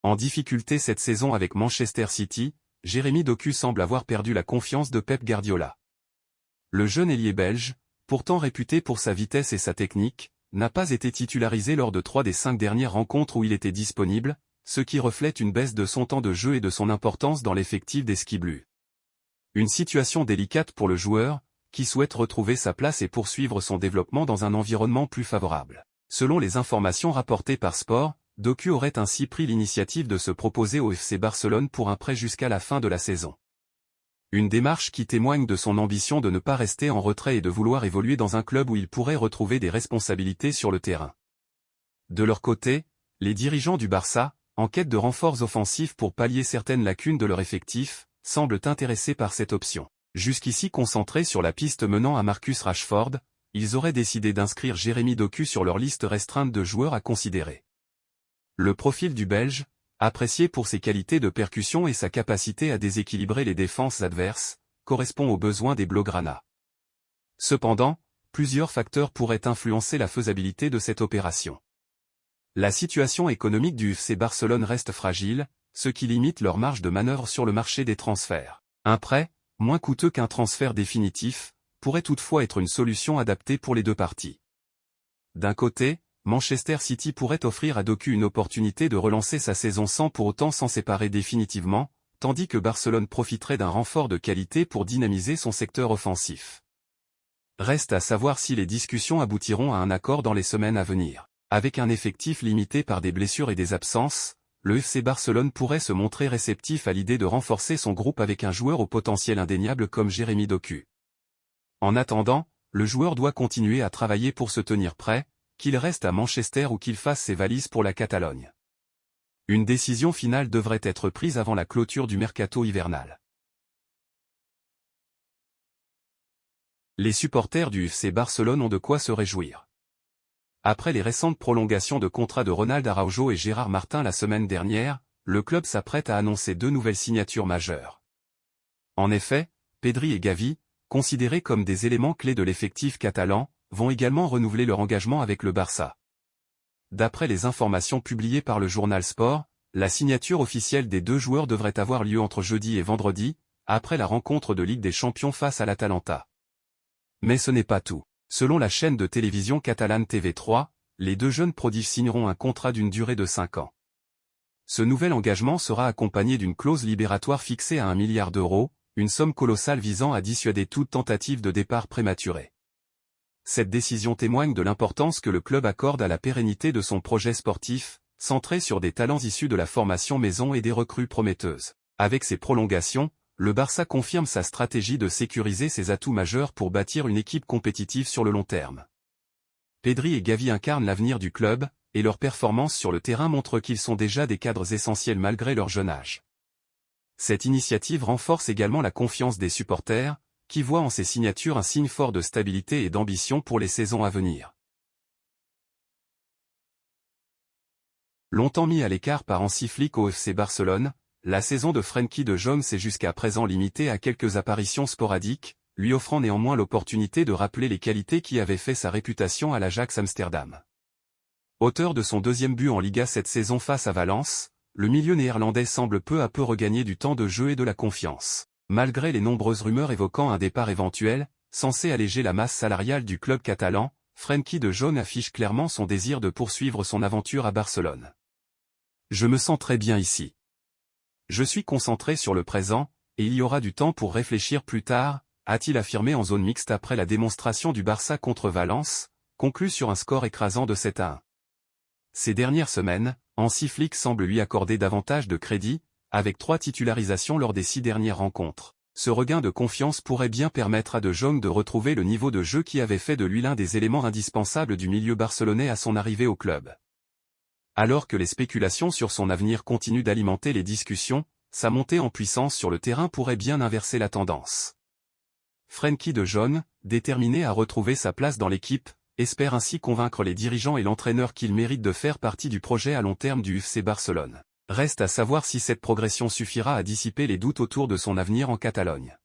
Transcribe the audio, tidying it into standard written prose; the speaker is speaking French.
En difficulté cette saison avec Manchester City, Jérémy Doku semble avoir perdu la confiance de Pep Guardiola. Le jeune ailier belge, pourtant réputé pour sa vitesse et sa technique, n'a pas été titularisé lors de 3 des 5 dernières rencontres où il était disponible, ce qui reflète une baisse de son temps de jeu et de son importance dans l'effectif des Ski Blues. Une situation délicate pour le joueur, qui souhaite retrouver sa place et poursuivre son développement dans un environnement plus favorable. Selon les informations rapportées par Sport, Doku aurait ainsi pris l'initiative de se proposer au FC Barcelone pour un prêt jusqu'à la fin de la saison. Une démarche qui témoigne de son ambition de ne pas rester en retrait et de vouloir évoluer dans un club où il pourrait retrouver des responsabilités sur le terrain. De leur côté, les dirigeants du Barça, en quête de renforts offensifs pour pallier certaines lacunes de leur effectif, semblent intéressés par cette option. Jusqu'ici concentrés sur la piste menant à Marcus Rashford, ils auraient décidé d'inscrire Jérémy Doku sur leur liste restreinte de joueurs à considérer. Le profil du Belge, apprécié pour ses qualités de percussion et sa capacité à déséquilibrer les défenses adverses, correspond aux besoins des Blaugrana. Cependant, plusieurs facteurs pourraient influencer la faisabilité de cette opération. La situation économique du FC Barcelone reste fragile, ce qui limite leur marge de manœuvre sur le marché des transferts. Un prêt, moins coûteux qu'un transfert définitif, pourrait toutefois être une solution adaptée pour les deux parties. D'un côté, Manchester City pourrait offrir à Doku une opportunité de relancer sa saison sans pour autant s'en séparer définitivement, tandis que Barcelone profiterait d'un renfort de qualité pour dynamiser son secteur offensif. Reste à savoir si les discussions aboutiront à un accord dans les semaines à venir. Avec un effectif limité par des blessures et des absences, le FC Barcelone pourrait se montrer réceptif à l'idée de renforcer son groupe avec un joueur au potentiel indéniable comme Jérémy Doku. En attendant, le joueur doit continuer à travailler pour se tenir prêt, qu'il reste à Manchester ou qu'il fasse ses valises pour la Catalogne. Une décision finale devrait être prise avant la clôture du mercato hivernal. Les supporters du FC Barcelone ont de quoi se réjouir. Après les récentes prolongations de contrats de Ronald Araujo et Gérard Martin la semaine dernière, le club s'apprête à annoncer 2 nouvelles signatures majeures. En effet, Pedri et Gavi, considérés comme des éléments clés de l'effectif catalan, vont également renouveler leur engagement avec le Barça. D'après les informations publiées par le journal Sport, la signature officielle des 2 joueurs devrait avoir lieu entre jeudi et vendredi, après la rencontre de Ligue des Champions face à l'Atalanta. Mais ce n'est pas tout. Selon la chaîne de télévision catalane TV3, les 2 jeunes prodiges signeront un contrat d'une durée de 5 ans. Ce nouvel engagement sera accompagné d'une clause libératoire fixée à 1 milliard d'euros, une somme colossale visant à dissuader toute tentative de départ prématuré. Cette décision témoigne de l'importance que le club accorde à la pérennité de son projet sportif, centré sur des talents issus de la formation maison et des recrues prometteuses. Avec ces prolongations, le Barça confirme sa stratégie de sécuriser ses atouts majeurs pour bâtir une équipe compétitive sur le long terme. Pedri et Gavi incarnent l'avenir du club, et leurs performances sur le terrain montrent qu'ils sont déjà des cadres essentiels malgré leur jeune âge. Cette initiative renforce également la confiance des supporters, qui voient en ces signatures un signe fort de stabilité et d'ambition pour les saisons à venir. Longtemps mis à l'écart par Hansi Flick au FC Barcelone, la saison de Frenkie de Jong s'est jusqu'à présent limitée à quelques apparitions sporadiques, lui offrant néanmoins l'opportunité de rappeler les qualités qui avaient fait sa réputation à l'Ajax Amsterdam. Auteur de son 2e but en Liga cette saison face à Valence, le milieu néerlandais semble peu à peu regagner du temps de jeu et de la confiance. Malgré les nombreuses rumeurs évoquant un départ éventuel, censé alléger la masse salariale du club catalan, Frenkie de Jong affiche clairement son désir de poursuivre son aventure à Barcelone. « Je me sens très bien ici. Je suis concentré sur le présent, et il y aura du temps pour réfléchir plus tard », a-t-il affirmé en zone mixte après la démonstration du Barça contre Valence, conclue sur un score écrasant de 7-1. Ces dernières semaines, Hansi Flick semble lui accorder davantage de crédit, avec 3 titularisations lors des 6 dernières rencontres. Ce regain de confiance pourrait bien permettre à De Jong de retrouver le niveau de jeu qui avait fait de lui l'un des éléments indispensables du milieu barcelonais à son arrivée au club. Alors que les spéculations sur son avenir continuent d'alimenter les discussions, sa montée en puissance sur le terrain pourrait bien inverser la tendance. Frenkie de Jong, déterminé à retrouver sa place dans l'équipe, espère ainsi convaincre les dirigeants et l'entraîneur qu'il mérite de faire partie du projet à long terme du FC Barcelone. Reste à savoir si cette progression suffira à dissiper les doutes autour de son avenir en Catalogne.